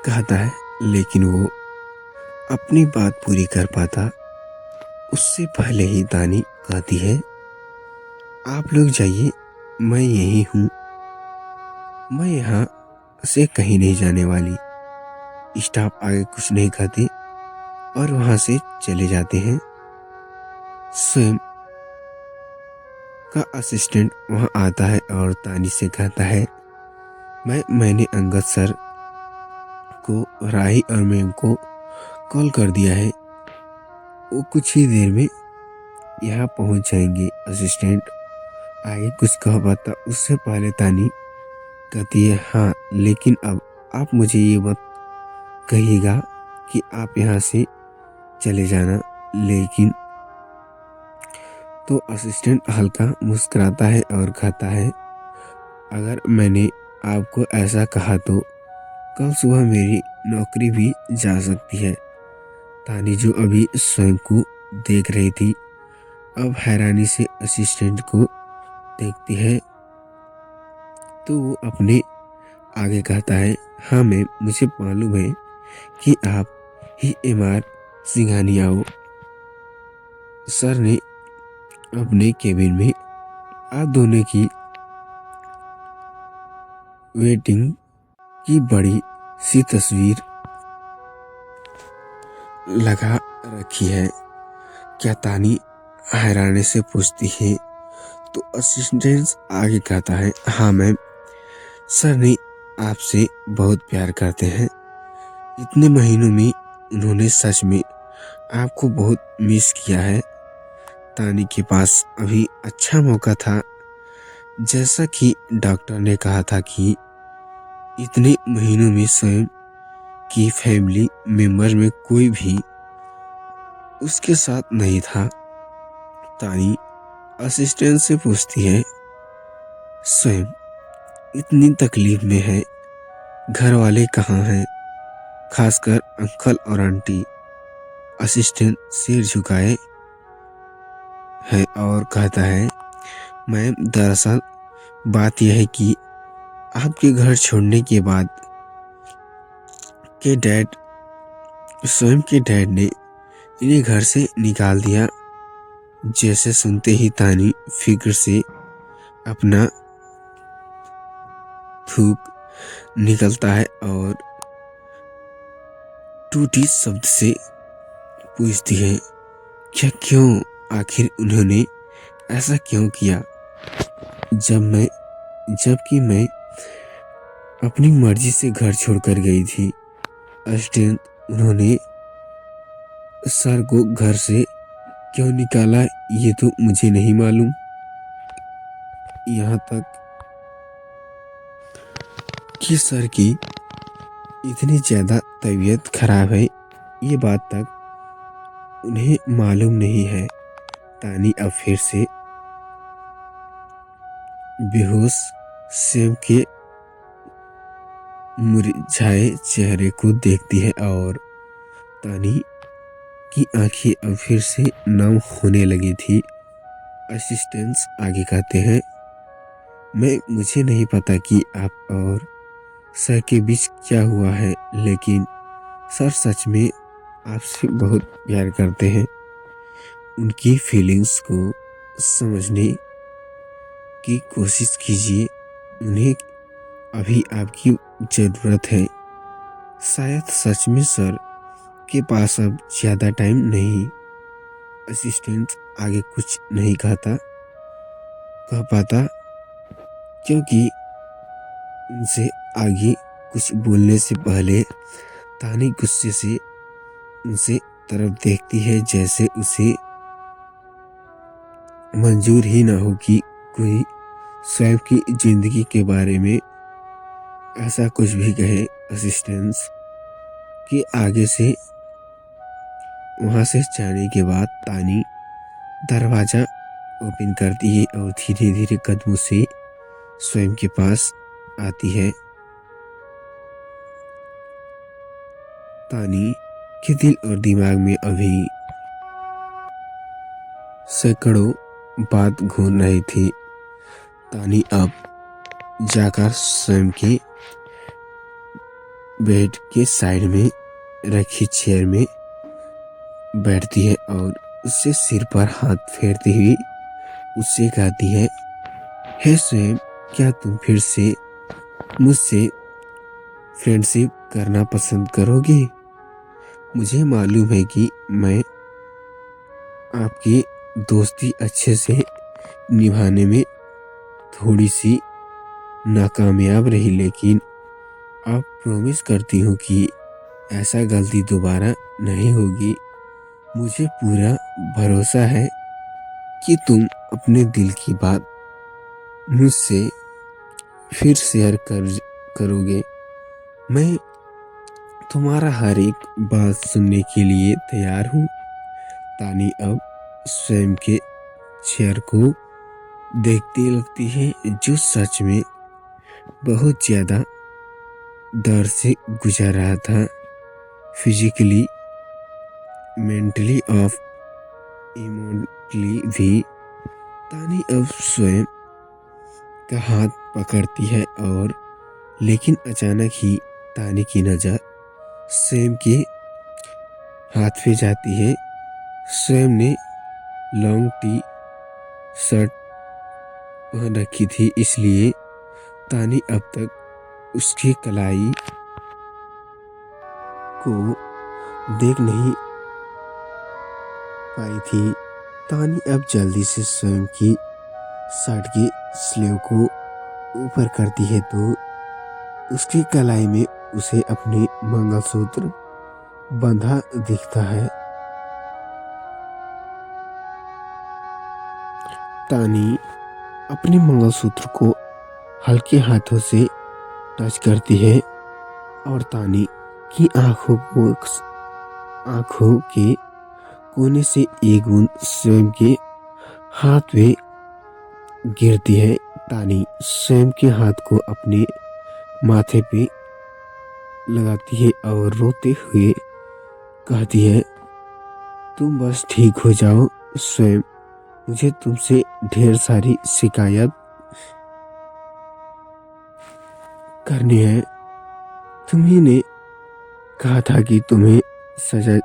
कहता है, लेकिन वो अपनी बात पूरी कर पाता उससे पहले ही तानी कहती है, आप लोग जाइए, मैं यही हूँ। मैं यहाँ से कहीं नहीं जाने वाली। स्टाफ आगे कुछ नहीं कहते और वहां से चले जाते हैं। स्वयं का असिस्टेंट वहां आता है और तानी से कहता है, मैंने अंगद सर को, राही और मैम को कॉल कर दिया है। वो कुछ ही देर में यहाँ पहुंच जाएंगे। असिस्टेंट आगे कुछ कह पाता उससे पहले तानी कहती है, हाँ लेकिन अब आप मुझे ये मत कहिएगा कि आप यहाँ से चले जाना। लेकिन तो असिस्टेंट हल्का मुस्कुराता है और कहता है, अगर मैंने आपको ऐसा कहा तो कल सुबह मेरी नौकरी भी जा सकती है। तानी जो अभी स्वयं को देख रही थी अब हैरानी से असिस्टेंट को देखती है तो वो अपने आगे कहता है, हाँ मैम, मुझे मालूम है कि आप ही एमआर सिंघानिया हो। सर ने अपने केबिन में आप दोनों की वेटिंग की बड़ी सी तस्वीर लगा रखी है। क्या तानी हैरानी से पूछती है तो असिस्टेंट आगे कहता है, हाँ मैम, सर ने आपसे बहुत प्यार करते हैं। इतने महीनों में उन्होंने सच में आपको बहुत मिस किया है। तानी के पास अभी अच्छा मौका था। जैसा कि डॉक्टर ने कहा था कि इतने महीनों में स्वयं की फैमिली मेंबर में कोई भी उसके साथ नहीं था। तानी असिस्टेंट से पूछती है, स्वयं इतनी तकलीफ में है, घर वाले कहाँ हैं, खासकर अंकल और आंटी। असिस्टेंट सिर झुकाए है और कहता है, मैम, दरअसल बात यह है कि आपके घर छोड़ने के बाद के डैड, स्वयं के डैड ने इन्हें घर से निकाल दिया। जैसे सुनते ही तानी फिक्र से अपना थूक निकलता है और टूटी शब्द से पूछती है, क्या, क्यों, आखिर उन्होंने ऐसा क्यों किया? जबकि मैं अपनी मर्जी से घर छोड़कर गई थी। असिस्टेंट, उन्होंने सर को घर से क्यों निकाला ये तो मुझे नहीं मालूम। यहाँ तक कि सर की इतनी ज्यादा तबीयत खराब है ये बात तक उन्हें मालूम नहीं है। तानी अब फिर से बेहोश सेम के मुरझाए चेहरे को देखती है और तानी की आंखें अब फिर से नम होने लगी थी। असिस्टेंट्स आगे कहते हैं, मुझे नहीं पता कि आप और सर के बीच क्या हुआ है, लेकिन सर सच में आपसे बहुत प्यार करते हैं। उनकी फीलिंग्स को समझने की कोशिश कीजिए। उन्हें अभी आपकी ज़रूरत है। शायद सच में सर के पास अब ज़्यादा टाइम नहीं। असिस्टेंट आगे कुछ नहीं कह पाता क्योंकि उनसे आगे कुछ बोलने से पहले तानी गुस्से से उनसे तरफ देखती है, जैसे उसे मंजूर ही ना हो कि कोई स्वयं की जिंदगी के बारे में ऐसा कुछ भी कहे। असिस्टेंट्स के आगे से वहां से जाने के बाद तानी दरवाजा ओपन करती है और धीरे धीरे कदमों से स्वयं के पास आती है। तानी के दिल और दिमाग में अभी सैकड़ों बात घूम रही थी। तानी अब जाकर स्वयं के बेड के साइड में रखी चेयर में बैठती है और उससे सिर पर हाथ फेरती हुई उससे कहती है, हे स्वयं, क्या तुम फिर से मुझसे फ्रेंडशिप करना पसंद करोगे? मुझे मालूम है कि मैं आपकी दोस्ती अच्छे से निभाने में थोड़ी सी नाकामयाब रही, लेकिन आप प्रॉमिस करती हूँ कि ऐसा गलती दोबारा नहीं होगी। मुझे पूरा भरोसा है कि तुम अपने दिल की बात मुझसे फिर शेयर करोगे। मैं तुम्हारा हर एक बात सुनने के लिए तैयार हूँ। तानी अब स्वयं के चेयर को देखती लगती है, जो सच में बहुत ज्यादा दर्द से गुजर रहा था, फिजिकली, मेंटली और इमोशनली भी। तानी अब स्वयं का हाथ पकड़ती है और लेकिन अचानक ही तानी की नजर स्वयं के हाथ पे जाती है। स्वयं ने लॉन्ग टी शर्ट पहन रखी थी, इसलिए तानी अब तक उसकी कलाई को देख नहीं पाई थी। तानी अब जल्दी से स्वयं की शर्ट की स्लीव को ऊपर करती है तो उसकी कलाई में उसे अपने मंगलसूत्र बंधा दिखता है। तानी अपने मंगलसूत्र को हल्के हाथों से टच करती है और तानी की आंखों के कोने से एक बूंद स्वयं के हाथ में गिरती है। तानी स्वयं के हाथ को अपने माथे पे लगाती है और रोते हुए कहती है, तुम बस ठीक हो जाओ स्वयं, मुझे तुमसे ढेर सारी शिकायत करनी है। तुम्ही ने कहा था कि तुम्हें सजा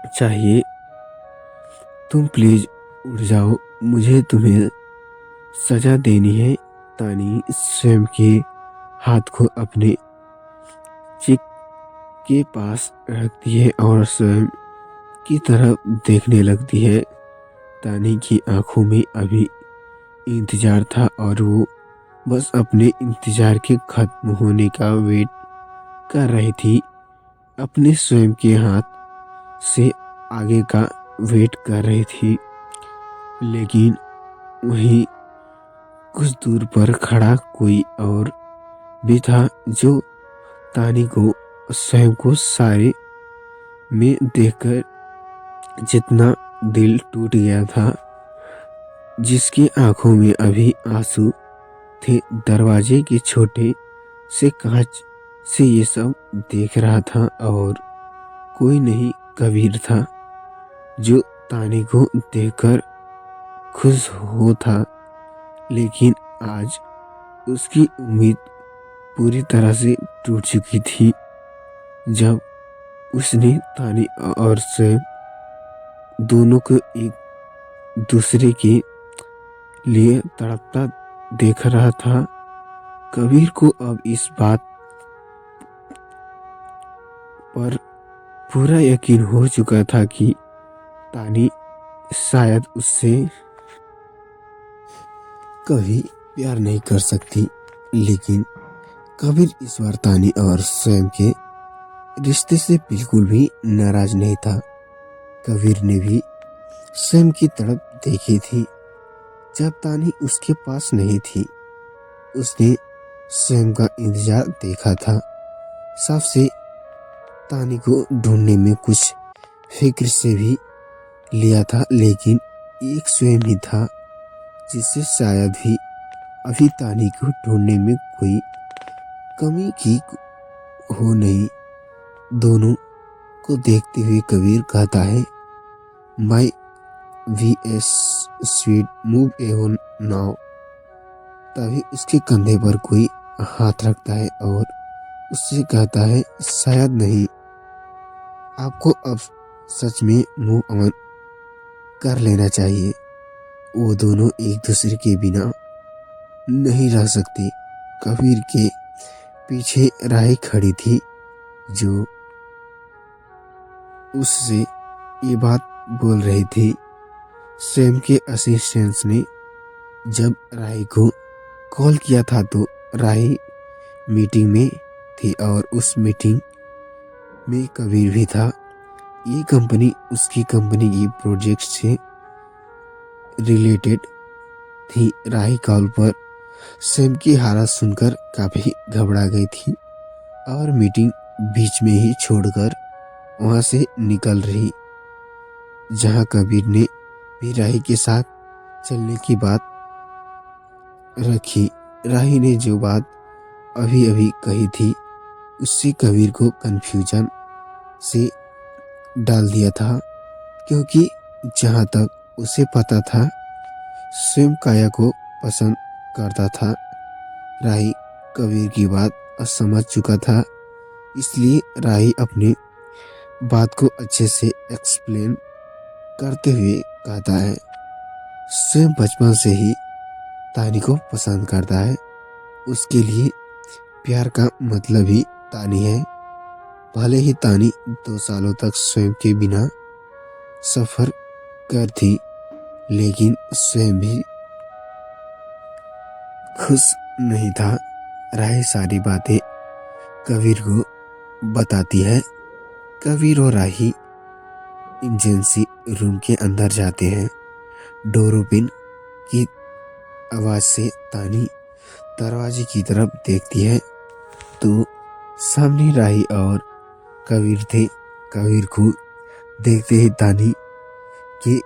चाहिए, तुम प्लीज उठ जाओ, मुझे तुम्हें सजा देनी है। तानी स्वयं के हाथ को अपने चिक के पास रखती है और स्वयं की तरफ देखने लगती है। तानी की आंखों में अभी इंतजार था और वो बस अपने इंतजार के खत्म होने का वेट कर रही थी। अपने स्वयं के हाथ से आगे का वेट कर रही थी, लेकिन वहीं कुछ दूर पर खड़ा कोई और भी था जो तानी को स्वयं को सारे में देखकर जितना दिल टूट गया था, जिसकी आंखों में अभी आंसू थे। दरवाजे के छोटे से कांच से ये सब देख रहा था और कोई नहीं कबीर था जो तानी को देखकर खुश हो था, लेकिन आज उसकी उम्मीद पूरी तरह से टूट चुकी थी। जब उसने तानी और स्वयं दोनों को एक दूसरे के लिए तड़पता देख रहा था, कबीर को अब इस बात पर पूरा यकीन हो चुका था कि तानी शायद उससे कभी प्यार नहीं कर सकती। लेकिन कबीर इस बार तानी और स्वयं के रिश्ते से बिल्कुल भी नाराज नहीं था। कबीर ने भी स्वयं की तड़प देखी थी। जब तानी उसके पास नहीं थी, उसने स्वयं का इंतजार देखा था। साफ से तानी को ढूंढने में कुछ फिक्र से भी लिया था, लेकिन एक स्वयं ही था जिससे शायद भी अभी तानी को ढूंढने में कोई कमी की हो नहीं। दोनों को देखते हुए कबीर कहता है, my we sweet move on now. तभी उसके कंधे पर कोई हाथ रखता है और उससे कहता है शायद नहीं, आपको अब सच में मूव ऑन कर लेना चाहिए। वो दोनों एक दूसरे के बिना नहीं रह सकते। कबीर के पीछे राही खड़ी थी जो उससे ये बात बोल रही थी। सैम के असिस्टेंट ने जब राही को कॉल किया था तो राही मीटिंग में थी और उस मीटिंग में कबीर भी था। ये कंपनी उसकी कंपनी की प्रोजेक्ट से रिलेटेड थी। राही कॉल पर सैम की हालत सुनकर काफी घबरा गई थी और मीटिंग बीच में ही छोड़कर वहां से निकल रही। जहां कबीर ने भी राही के साथ चलने की बात रखी। राही ने जो बात अभी अभी कही थी उससे कबीर को कंफ्यूजन से डाल दिया था, क्योंकि जहां तक उसे पता था स्वयं काया को पसंद करता था। राही कबीर की बात समझ चुका था, इसलिए राही अपनी बात को अच्छे से एक्सप्लेन करते हुए कहता है स्वयं बचपन से ही तानी को पसंद करता है। उसके लिए प्यार का मतलब ही तानी है। भले ही तानी 2 सालों तक स्वयं के बिना सफर कर थी, लेकिन स्वयं भी खुश नहीं था। राही सारी बातें कबीर को बताती है। कबीर और राही इमरजेंसी रूम के अंदर जाते हैं। डोर ओपन की आवाज से तानी दरवाजे की तरफ देखती है तो सामने राही और कबीर थे। कबीर को देखते ही तानी के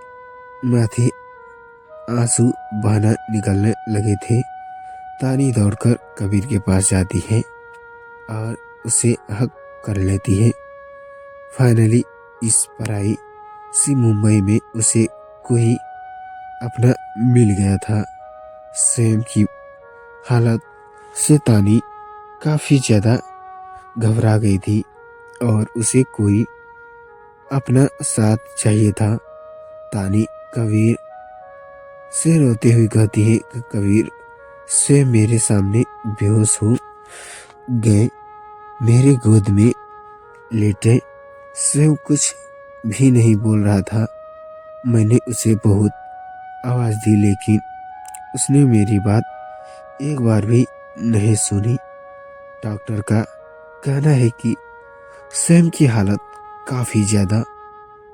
माथे आंसू बहना निकलने लगे थे। तानी दौड़कर कबीर के पास जाती है और उसे हक कर लेती है। फाइनली इस पराई सी मुंबई में उसे कोई अपना मिल गया था। सैम की हालत से तानी काफी ज्यादा घबरा गई थी और उसे कोई अपना साथ चाहिए था। तानी कबीर से रोते हुए कहती है कि कबीर से मेरे सामने बेहोश हो गए, मेरे गोद में लेटे। स्वयं कुछ भी नहीं बोल रहा था। मैंने उसे बहुत आवाज दी लेकिन उसने मेरी बात एक बार भी नहीं सुनी। डॉक्टर का कहना है कि सैम की हालत काफी ज्यादा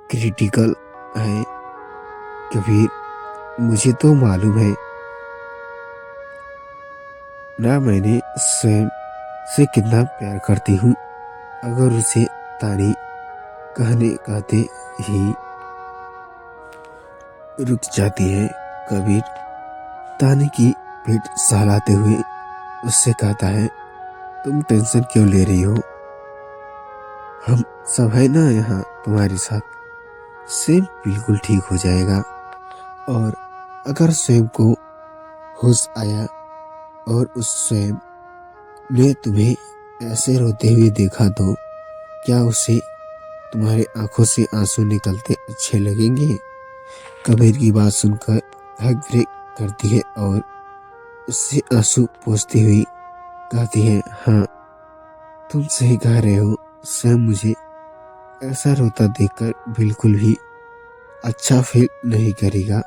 क्रिटिकल है। कबीर मुझे तो मालूम है ना मैंने सैम से कितना प्यार करती हूँ। अगर उसे तानी कहते ही रुक जाती है। कबीर तानी की पीठ सहलाते हुए उससे कहता है तुम टेंशन क्यों ले रही हो, हम सब है ना यहाँ तुम्हारे साथ। सैम बिल्कुल ठीक हो जाएगा। और अगर सैम को होश आया और उस सैम ने तुम्हें ऐसे रोते हुए देखा तो क्या उसे तुम्हारे आंखों से आंसू निकलते अच्छे लगेंगे। कबीर की बात सुनकर हक ब्रेक करती है और उससे आंसू पोंछती हुई कहती है हाँ तुम सही कह रहे हो। सैम मुझे ऐसा रोता देखकर बिल्कुल भी अच्छा फील नहीं करेगा।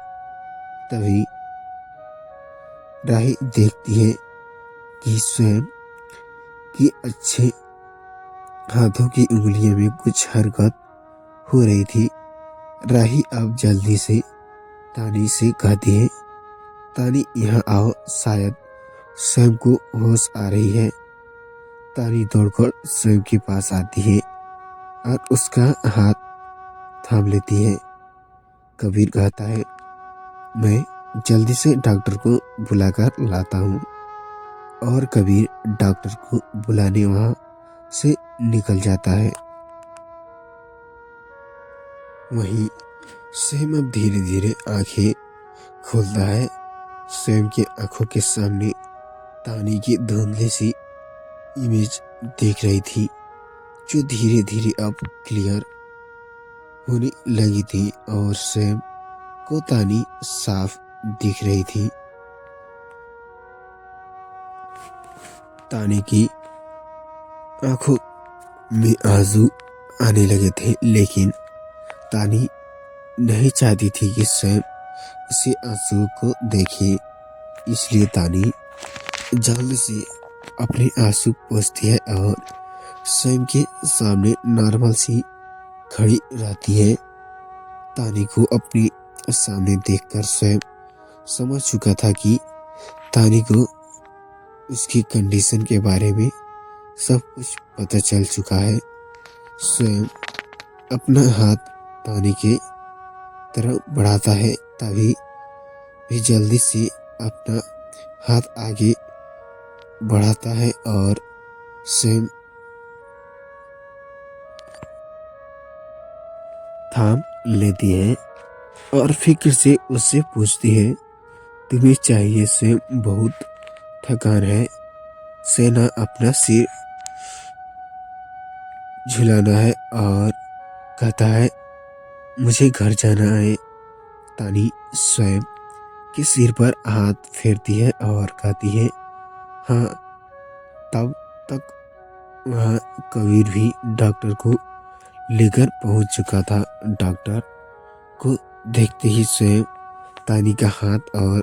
तभी राही देखती है कि स्वयं की अच्छे हाथों की उंगलियों में कुछ हरकत हो रही थी। राही अब जल्दी से तानी से कहती है तानी यहाँ आओ, शायद स्वयं को होश आ रही है। तानी दौड़कर स्वयं के पास आती है और उसका हाथ थाम लेती है। कबीर कहता है मैं जल्दी से डॉक्टर को बुलाकर लाता हूँ। और कबीर डॉक्टर को बुलाने वहां से निकल जाता है। वहीं सैम अब धीरे धीरे आंखें खोलता है। सैम की आंखों के सामने तानी की धुंधली सी इमेज देख रही थी, जो धीरे धीरे अब क्लियर होने लगी थी और सैम को तानी साफ दिख रही थी। तानी की आंखों में आंसू आने लगे थे, लेकिन तानी नहीं चाहती थी कि सैम उसे आंसू को देखे, इसलिए तानी जल्द से अपने आंसू पोंछती है और सैम के सामने नॉर्मल सी खड़ी रहती है। तानी को अपने सामने देखकर सैम समझ चुका था कि तानी को उसकी कंडीशन के बारे में सब कुछ पता चल चुका है। स्वयं अपना हाथ तानी के तरफ बढ़ाता है, तभी भी जल्दी से अपना हाथ आगे बढ़ाता है और स्वयं थाम लेती है और फिक्र से उससे पूछती है, तुम्हें चाहिए स्वयं? बहुत थकान है। सेना अपना सिर झुलाना है और कहता है, मुझे घर जाना है। तानी स्वयं के सिर पर हाथ फेरती है और कहती है, हाँ। तब तक वहाँ कबीर भी डॉक्टर को लेकर पहुंच चुका था। डॉक्टर को देखते ही स्वयं तानी का हाथ और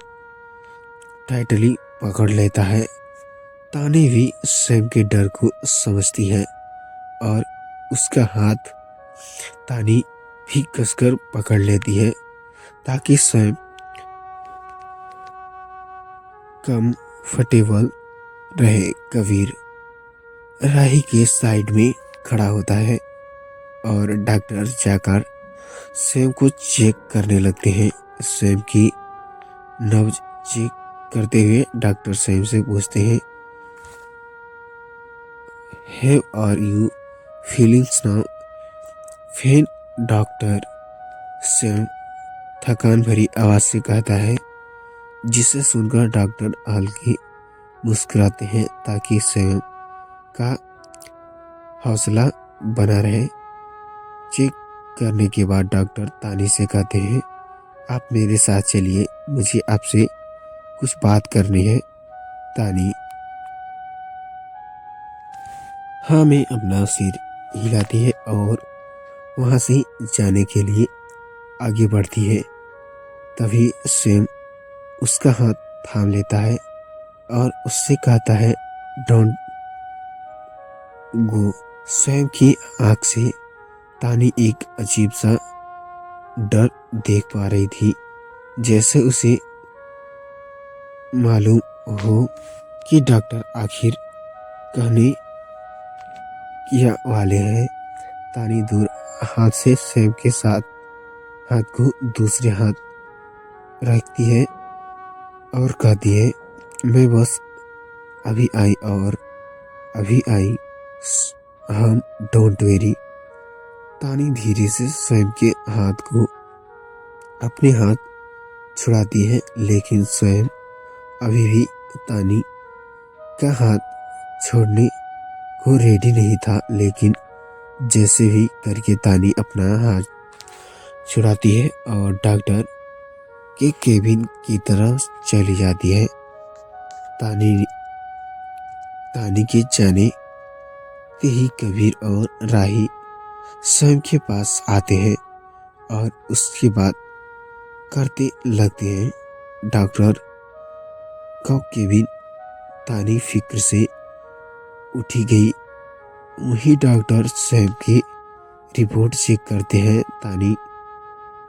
टाइटली पकड़ लेता है। तानी भी स्वयं के डर को समझती है और उसका हाथ तानी भी कसकर पकड़ लेती है ताकि स्वयं कंफर्टेबल रहे। कबीर राही के साइड में खड़ा होता है और डॉक्टर जाकर स्वयं को चेक करने लगते हैं। स्वयं की नब्ज चेक करते हुए डॉक्टर स्वयं से पूछते हैं, How are you feeling now? फिर डॉक्टर स्वयं थकान भरी आवाज से कहता है, जिसे सुनकर डॉक्टर हल्की मुस्कुराते हैं ताकि स्वयं का हौसला बना रहे। चेक करने के बाद डॉक्टर तानी से कहते हैं, आप मेरे साथ चलिए, मुझे आपसे कुछ बात करनी है। तानी हाँ में अपना सिर हिलाती है और वहां से जाने के लिए आगे बढ़ती है। तभी स्वयं उसका हाथ थाम लेता है और उससे कहता है, डोंट गो। स्वयं की आंख से तानी एक अजीब सा डर देख पा रही थी, जैसे उसे मालूम हो कि डॉक्टर आखिर कहने क्या वाले हैं। तानी दूर हाथ से स्वयं के साथ हाथ को दूसरे हाथ रखती है और कहती है, मैं बस अभी आई और अभी आई, हम डोंट वेरी। तानी धीरे से स्वयं के हाथ को अपने हाथ छुड़ाती है, लेकिन स्वयं अभी भी तानी का हाथ छोड़ने को रेडी नहीं था। लेकिन जैसे भी करके तानी अपना हाथ छुड़ाती है और डॉक्टर के केबिन की तरफ चली जाती है। तानी के जाने के ही कबीर और राही स्वयं के पास आते हैं और उसकी बात करते लगते हैं। डॉक्टर का केबिन तानी फिक्र से उठी गई। वही डॉक्टर स्वयं की रिपोर्ट चेक करते हैं। तानी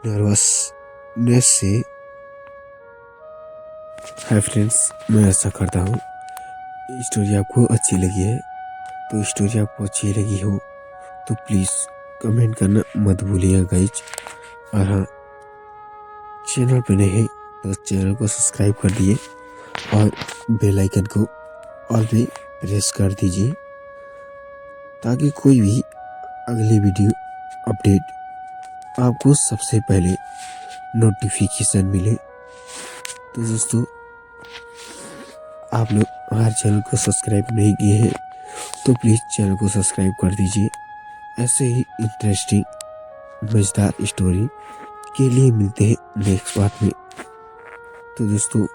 नर्वसनेस से, हाय फ्रेंड्स, मैं ऐसा करता हूँ। स्टोरी आपको अच्छी लगी है तो स्टोरी आपको अच्छी लगी हो तो प्लीज़ कमेंट करना मत भूलिएगा गाइज। और हाँ, चैनल पे नहीं तो चैनल को सब्सक्राइब कर दिए और बेल आइकन को ऑल पे प्रेस कर दीजिए ताकि कोई भी अगली वीडियो अपडेट आपको सबसे पहले नोटिफिकेशन मिले। तो दोस्तों, आप लोग हमारे चैनल को सब्सक्राइब नहीं किए हैं तो प्लीज़ चैनल को सब्सक्राइब कर दीजिए। ऐसे ही इंटरेस्टिंग मज़ेदार स्टोरी के लिए मिलते हैं नेक्स्ट पार्ट में। तो दोस्तों